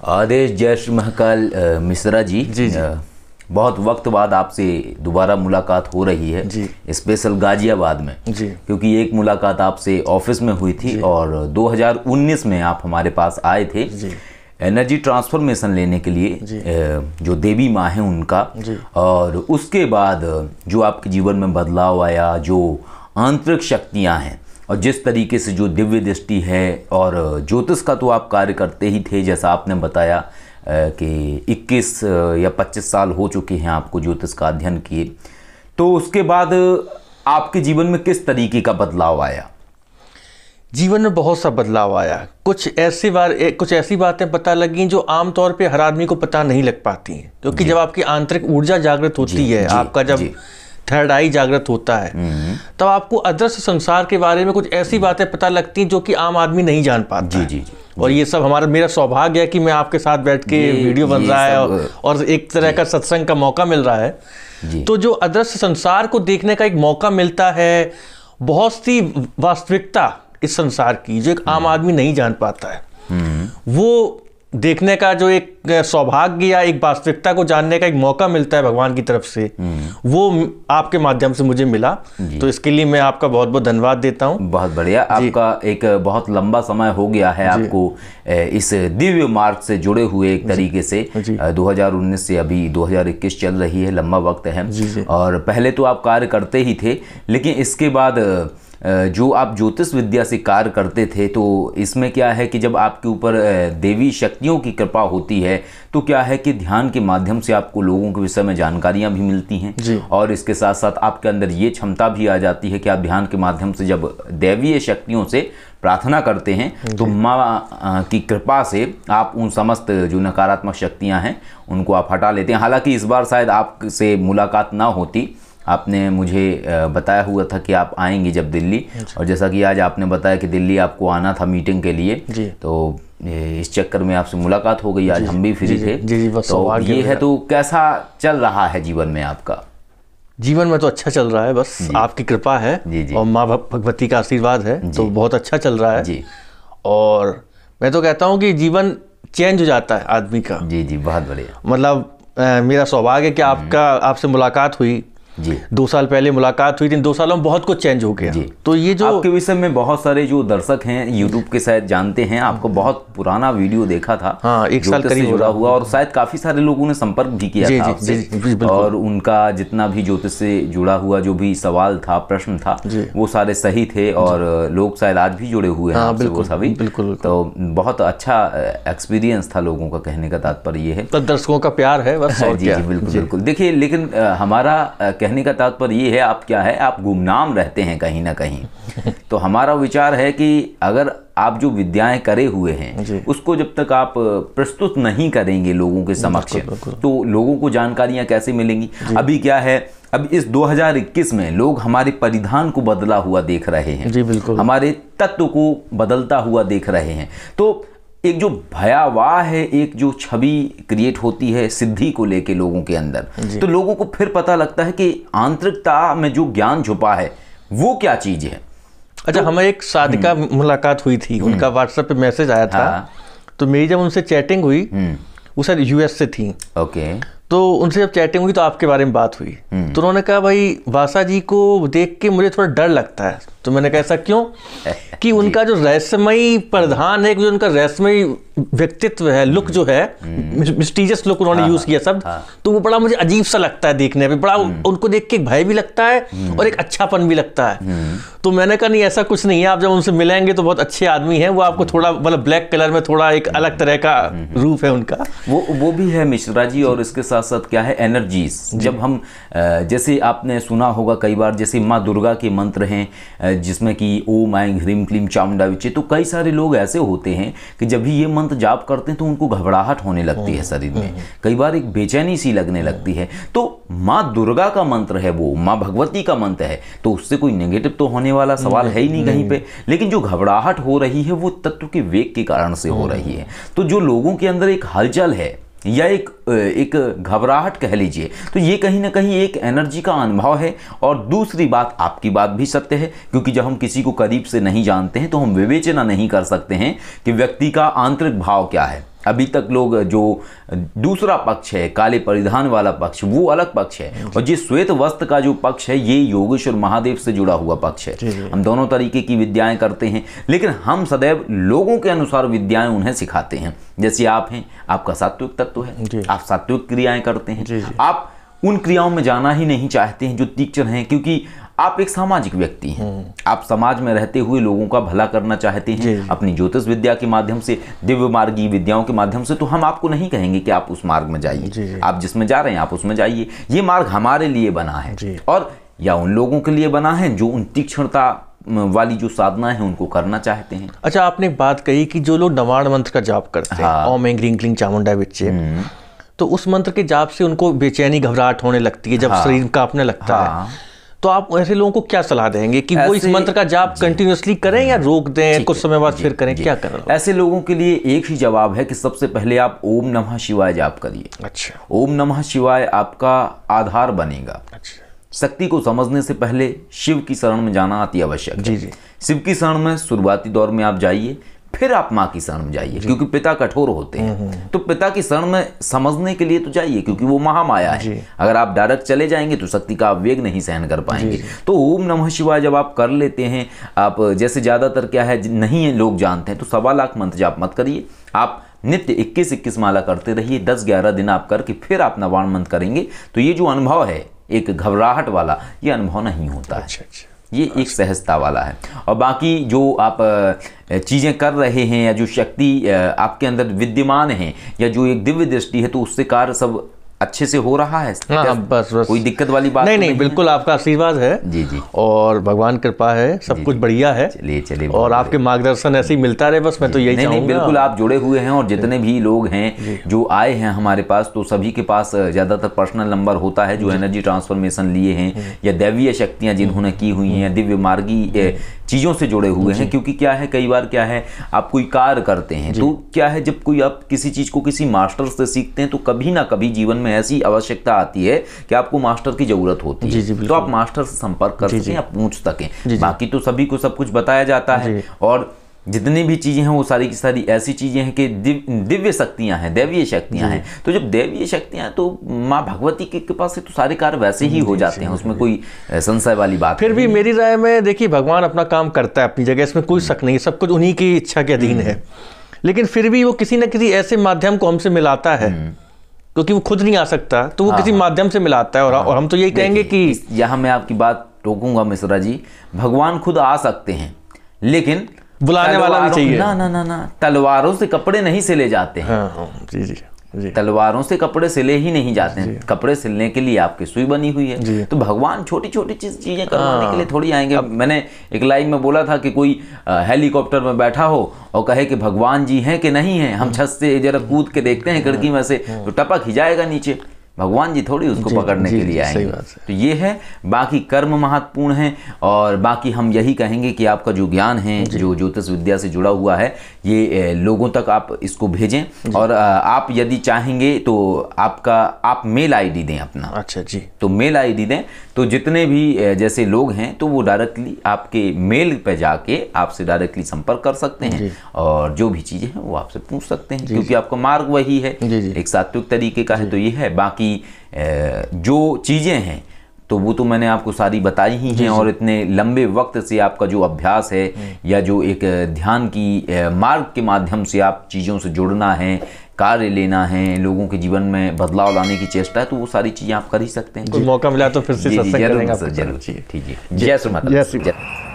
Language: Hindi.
आदेश जय श्री महाकाल मिश्रा जी। जी जी। बहुत वक्त बाद आपसे दोबारा मुलाकात हो रही है जी। स्पेशल गाजियाबाद में जी। क्योंकि एक मुलाकात आपसे ऑफिस में हुई थी और 2019 में आप हमारे पास आए थे जी। एनर्जी ट्रांसफॉर्मेशन लेने के लिए जो देवी माँ है उनका। और उसके बाद जो आपके जीवन में बदलाव आया, जो आंतरिक शक्तियाँ हैं और जिस तरीके से जो दिव्य दृष्टि है, और ज्योतिष का तो आप कार्य करते ही थे जैसा आपने बताया कि 21 या 25 साल हो चुके हैं आपको ज्योतिष का अध्ययन किए। तो उसके बाद आपके जीवन में किस तरीके का बदलाव आया? जीवन में बहुत सा बदलाव आया। कुछ ऐसी बातें पता लगी जो आमतौर पे हर आदमी को पता नहीं लग पाती हैं, क्योंकि जब आपकी आंतरिक ऊर्जा जागृत होती है, आपका जब थर्ड आई जागृत होता है, तब आपको अदृश्य संसार के बारे में कुछ ऐसी बातें पता लगती हैं जो कि आम आदमी नहीं जान पाता। जी। और ये सब मेरा सौभाग्य है कि मैं आपके साथ बैठ के वीडियो बन रहा है और एक तरह का सत्संग का मौका मिल रहा है। तो जो अदृश्य संसार को देखने का एक मौका मिलता है, बहुत सी वास्तविकता इस संसार की जो एक आम आदमी नहीं जान पाता है, वो देखने का जो एक सौभाग्य या एक वास्तविकता को जानने का एक मौका मिलता है भगवान की तरफ से, वो आपके माध्यम से मुझे मिला। तो इसके लिए मैं आपका बहुत बहुत धन्यवाद देता हूँ। बहुत बढ़िया। आपका एक बहुत लंबा समय हो गया है आपको इस दिव्य मार्ग से जुड़े हुए एक तरीके से। 2019 से अभी 2021 चल रही है, लंबा वक्त है। और पहले तो आप कार्य करते ही थे, लेकिन इसके बाद जो आप ज्योतिष विद्या से कार्य करते थे, तो इसमें क्या है कि जब आपके ऊपर देवी शक्तियों की कृपा होती है तो क्या है कि ध्यान के माध्यम से आपको लोगों के विषय में जानकारियां भी मिलती हैं, और इसके साथ साथ आपके अंदर ये क्षमता भी आ जाती है कि आप ध्यान के माध्यम से जब दैवीय शक्तियों से प्रार्थना करते हैं तो माँ की कृपा से आप उन समस्त जो नकारात्मक शक्तियाँ हैं उनको आप हटा लेते हैं। हालाँकि इस बार शायद आपसे मुलाकात ना होती, आपने मुझे बताया हुआ था कि आप आएंगे जब दिल्ली, और जैसा कि आज आपने बताया कि दिल्ली आपको आना था मीटिंग के लिए, तो इस चक्कर में आपसे मुलाकात हो गई। आज हम भी फ्री थे। तो ये है, तो कैसा चल रहा है जीवन में आपका? जीवन में तो अच्छा चल रहा है, बस आपकी कृपा है और माँ भगवती का आशीर्वाद है, तो बहुत अच्छा चल रहा है। और मैं तो कहता हूँ कि जीवन चेंज हो जाता है आदमी का। जी, बहुत बढ़िया। मतलब मेरा सौभाग्य है कि आपसे मुलाकात हुई। 2 साल पहले मुलाकात हुई थी, 2 सालों में बहुत कुछ चेंज हो गया। तो ये जो आपके विषय में बहुत सारे जो दर्शक हैं यूट्यूब के शायद जानते हैं, आपको बहुत पुराना वीडियो देखा था। हाँ, 1 साल करीब जुड़ा हुआ, और शायद काफी सारे लोगों ने संपर्क भी किया था आपसे, और उनका जितना भी ज्योतिष से जुड़ा हुआ जो भी सवाल था, प्रश्न था, वो सारे सही थे, और लोग शायद आज भी जुड़े हुए हैं आपसे वो सभी। तो बहुत अच्छा एक्सपीरियंस था लोगों का, कहने का तात्पर्य ये है। तो दर्शकों का प्यार है बस। जी, बिल्कुल। देखिए, लेकिन हमारा कहने का तात्पर्य ये है, आप क्या है, आप गुमनाम रहते हैं कहीं ना कहीं। तो हमारा विचार है कि अगर आप जो विद्याएं करे हुए हैं उसको जब तक आप प्रस्तुत नहीं करेंगे लोगों के समक्ष, तो लोगों को जानकारियां कैसे मिलेंगी? अभी क्या है, अब इस 2021 में लोग हमारे परिधान को बदला हुआ देख रहे हैं, हमारे तत्व को बदलता हुआ देख रहे हैं। तो एक जो भयावह है, एक जो छवि क्रिएट होती है सिद्धि को लेके लोगों के अंदर, तो लोगों को फिर पता लगता है कि आंतरिकता में जो ज्ञान छुपा है वो क्या चीज है। अच्छा, हमें एक साधिका मुलाकात हुई थी, उनका व्हाट्सएप पे मैसेज आया था। तो मेरी जब उनसे चैटिंग हुई, वो सर यूएस से थी। तो उनसे जब चैटिंग हुई तो आपके बारे में बात हुई, तो उन्होंने कहा भाई वासा जी को देख के मुझे थोड़ा डर लगता है। तो मैंने कहा ऐसा क्यों? कि उनका जो रहस्यमयी प्रधान है, जो उनका रहस्यमयी व्यक्तित्व है, लुक जो है, मिस्टीरियस लुक उन्होंने यूज किया शब्द, तो वो बड़ा मुझे अजीब सा लगता है देखने पे। बड़ा उनको देख के भय भी लगता है और एक अच्छापन भी लगता है। तो मैंने कहा नहीं, ऐसा कुछ नहीं है, आप जब उनसे मिलेंगे तो बहुत अच्छे आदमी हैं। वो आपको थोड़ा मतलब ब्लैक कलर में थोड़ा एक अलग तरह का रूप है उनका, वो भी है मिश्रा जी। और इसके साथ साथ क्या है, एनर्जीज, जब हम जैसे आपने सुना होगा कई बार, जैसे माँ दुर्गा के मंत्र हैं जिसमें कि ओम ऐं ह्रीं क्लीं चामुंडा विचे, तो कई सारे लोग ऐसे होते हैं कि जब भी ये मंत्र जाप करते हैं तो उनको घबराहट होने लगती है शरीर में, कई बार एक बेचैनी सी लगने लगती है। तो माँ दुर्गा का मंत्र है, वो माँ भगवती का मंत्र है, तो उससे कोई नेगेटिव तो होने वाला सवाल है ही नहीं कहीं पे। लेकिन जो घबराहट हो रही है वो तत्व के वेग के कारण से हो रही है। तो जो लोगों के अंदर एक हलचल है या एक घबराहट कह लीजिए, तो ये कहीं ना कहीं एक एनर्जी का अनुभव है। और दूसरी बात, आपकी बात भी सत्य है, क्योंकि जब हम किसी को करीब से नहीं जानते हैं तो हम विवेचना नहीं कर सकते हैं कि व्यक्ति का आंतरिक भाव क्या है। अभी तक लोग जो दूसरा पक्ष है, काले परिधान वाला पक्ष, वो अलग पक्ष है, और ये श्वेत वस्त्र का जो पक्ष है ये योगेश्वर महादेव से जुड़ा हुआ पक्ष है। हम दोनों तरीके की विद्याएं करते हैं, लेकिन हम सदैव लोगों के अनुसार विद्याएं उन्हें सिखाते हैं। जैसे आप हैं, आपका सात्विक तत्व है, आप सात्विक क्रियाएं करते हैं, आप उन क्रियाओं में जाना ही नहीं चाहते हैं जो तीक्ष्ण हैं, क्योंकि आप एक सामाजिक व्यक्ति हैं। आप समाज में रहते हुए लोगों का भला करना चाहते हैं अपनी ज्योतिष विद्या के माध्यम से, दिव्य मार्गीय विद्याओं के माध्यम से। तो हम आपको नहीं कहेंगे कि आप उस मार्ग में जाइए, आप जिसमें जा रहे हैं आप उसमें जाइए। ये मार्ग हमारे लिए बना है, और या उन लोगों के लिए बना है जो उन तीक्ष्णता वाली जो साधना है उनको करना चाहते हैं। अच्छा, आपने बात कही कि जो लोग नवाण मंत्र का जाप करते हैं, ओम ऐं ह्रीं क्लीं चामुंडाय विच्चे, तो उस मंत्र के जाप से उनको बेचैनी घबराहट होने लगती है, जब शरीर कांपने लगता है, तो आप ऐसे लोगों को क्या सलाह देंगे कि वो इस मंत्र का जाप कंटिन्यूअसली करें या रोक दें, कुछ समय बाद फिर करें, क्या करें? ऐसे लोगों के लिए एक ही जवाब है कि सबसे पहले आप ओम नमः शिवाय जाप करिए। अच्छा, ओम नमः शिवाय आपका आधार बनेगा। अच्छा, शक्ति को समझने से पहले शिव की शरण में जाना अति आवश्यक है। शिव की शरण में शुरुआती दौर में आप जाइए, फिर आप माँ की शरण में जाइए, क्योंकि पिता कठोर होते हैं। तो पिता की शरण में समझने के लिए तो जाइए, क्योंकि वो महामाया है। अगर आप डायरेक्ट चले जाएंगे तो शक्ति का आप वेग नहीं सहन कर पाएंगे। तो ओम नमः शिवाय जब आप कर लेते हैं, आप जैसे ज़्यादातर क्या है नहीं है लोग जानते हैं, तो 1.25 लाख मंत्र जाप मत करिए। आप नित्य 21-21 माला करते रहिए, 10-11 दिन आप करके फिर आप नवाण मंत्र करेंगे, तो ये जो अनुभव है एक घबराहट वाला, ये अनुभव नहीं होता है। ये एक सहजता वाला है। और बाकी जो आप चीज़ें कर रहे हैं, या जो शक्ति आपके अंदर विद्यमान है, या जो एक दिव्य दृष्टि है, तो उससे कार्य सब अच्छे से हो रहा है। हाँ, बस कोई दिक्कत वाली बात नहीं, बिल्कुल आपका आशीर्वाद है। जी, और भगवान कृपा है, सब कुछ बढ़िया है। चलिए और आपके मार्गदर्शन ऐसे ही मिलता रहे, बस मैं तो यही चाहूँगा। बिल्कुल आप जुड़े हुए हैं, और जितने भी लोग हैं जो आए हैं हमारे पास, तो सभी के पास ज़्यादातर पर्सनल नंबर होता है, जो एनर्जी ट्रांसफॉर्मेशन लिए हैं, या दैवीय शक्तियाँ जिन्होंने की हुई हैं, या दिव्य मार्गी चीज़ों से जुड़े हुए हैं। क्योंकि क्या है, कई बार क्या है, आप कोई कार्य करते हैं, तो क्या है, जब कोई आप किसी चीज़ को किसी मास्टर से सीखते हैं, तो कभी ना कभी जीवन में ऐसी आवश्यकता आती है कि आपको मास्टर की जरूरत होती है। तो आप मास्टर से संपर्क कर सकें, आप पूछ सकें। बाकी तो सभी को सब कुछ बताया जाता है, और जितनी भी चीज़ें हैं वो सारी की सारी ऐसी चीज़ें हैं कि दिव्य शक्तियां हैं, दैवीय शक्तियां हैं। तो जब दैवीय शक्तियां, तो माँ भगवती के पास से तो सारे कार्य वैसे ही हो जाते हैं, उसमें कोई संशय वाली बात फिर भी मेरी राय में देखिए, भगवान अपना काम करता है अपनी जगह, इसमें कोई शक नहीं, सब कुछ उन्हीं की इच्छा के अधीन है। लेकिन फिर भी वो किसी न किसी ऐसे माध्यम को हमसे मिलाता है, क्योंकि वो खुद नहीं आ सकता, तो वो किसी माध्यम से मिलाता है। और हम तो यही कहेंगे कि यहाँ मैं आपकी बात टोकूंगा मिश्रा जी, भगवान खुद आ सकते हैं, लेकिन बुलाने वाला भी चाहिए। ना, तलवारों से कपड़े नहीं सिले जाते हैं। जी। तलवारों से कपड़े सिले ही नहीं जाते हैं। कपड़े सिलने के लिए आपकी सुई बनी हुई है। तो भगवान छोटी छोटी चीजें करवाने के लिए थोड़ी आएंगे। मैंने एक लाइन में बोला था कि कोई हेलीकॉप्टर में बैठा हो और कहे कि भगवान जी हैं कि नहीं है, हम छत से जरा कूद के देखते हैं खिड़की में से, तो टपक ही जाएगा नीचे। भगवान जी थोड़ी उसको पकड़ने के लिए आएंगे। तो ये है, बाकी कर्म महत्वपूर्ण है। और बाकी हम यही कहेंगे कि आपका जो ज्ञान है, जो ज्योतिष विद्या से जुड़ा हुआ है, ये लोगों तक आप इसको भेजें। और आप यदि चाहेंगे तो आप मेल आईडी दें अपना। अच्छा जी। तो मेल आईडी दें, तो जितने भी जैसे लोग हैं तो वो डायरेक्टली आपके मेल पे जाके आपसे डायरेक्टली संपर्क कर सकते हैं, और जो भी चीज़ें हैं वो आपसे पूछ सकते हैं, क्योंकि आपका मार्ग वही है, एक सात्विक तरीके का है। तो ये है, बाकी जो चीज़ें हैं तो वो तो मैंने आपको सारी बताई ही हैं। और इतने लंबे वक्त से आपका जो अभ्यास है, या जो एक ध्यान की मार्ग के माध्यम से आप चीज़ों से जुड़ना है, कार्य लेना है, लोगों के जीवन में बदलाव लाने की चेष्टा है, तो वो सारी चीज़ें आप कर ही सकते हैं। कोई मौका मिला तो फिर से सत्संग करेंगे। जरूर, ठीक है। जय श्री माता।